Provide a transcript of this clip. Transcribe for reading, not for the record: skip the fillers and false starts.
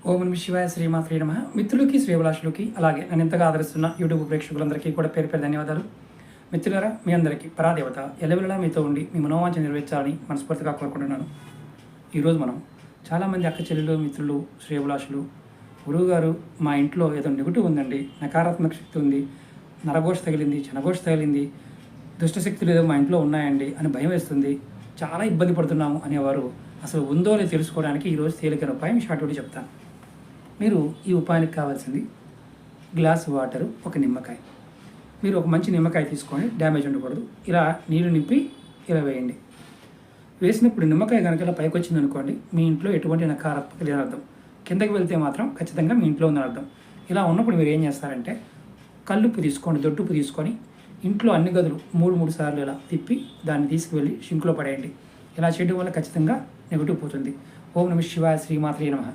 ఓం నమ శివాయ శ్రీమాత్రే నమః. మిత్రులకి శ్రేభిలాషులకి అలాగే నన్ను ఎంతగా ఆదరిస్తున్న యూట్యూబ్ ప్రేక్షకులందరికీ కూడా పేరు పేరు ధన్యవాదాలు. మిత్రులారా, మీ అందరికీ పరాదేవత ఎల్లవెల్లలా మీతో ఉండి మీ మనోవాంఛ నెరవేర్చాలని మనస్ఫూర్తిగా కోరుకుంటున్నాను. ఈరోజు మనం చాలామంది అక్క చెల్లెలు, మిత్రులు, శ్రేభిలాషులు, గురువుగారు మా ఇంట్లో ఏదో నెగటివ్ ఉందండి, నకారాత్మక శక్తి ఉంది, నరఘోష తగిలింది, జనఘోష తగిలింది, దుష్టశక్తులు ఏదో మా ఇంట్లో ఉన్నాయండి అని భయం వేస్తుంది, చాలా ఇబ్బంది పడుతున్నాము అనేవారు అసలు ఉందో లేదో తెలుసుకోవడానికి ఈరోజు తేలికైన ఉపాయం షార్ట్ వీడియో చెప్తాను. మీరు ఈ ఉపాయానికి కావాల్సింది గ్లాస్ వాటరు, ఒక నిమ్మకాయ. మీరు ఒక మంచి నిమ్మకాయ తీసుకొని, డ్యామేజ్ ఉండకూడదు, ఇలా నీళ్ళు నింపి ఇలా వేయండి. వేసినప్పుడు నిమ్మకాయ కనుక ఇలా పైకి వచ్చింది అనుకోండి, మీ ఇంట్లో ఎటువంటి నకారాత్మక లేని అర్థం. కిందకి వెళ్తే మాత్రం ఖచ్చితంగా మీ ఇంట్లో ఉందని అర్థం. ఇలా ఉన్నప్పుడు మీరు ఏం చేస్తారంటే కల్లుప్పు తీసుకోండి, దొడ్డుప్పు తీసుకొని ఇంట్లో అన్ని గదులు మూడు సార్లు ఇలా తిప్పి దాన్ని తీసుకువెళ్ళి షింక్లో పడేయండి. ఇలా చేయడం వల్ల ఖచ్చితంగా నెగటివ్ పోతుంది. ఓం నమ శివాయ శ్రీమాత్రే నమః.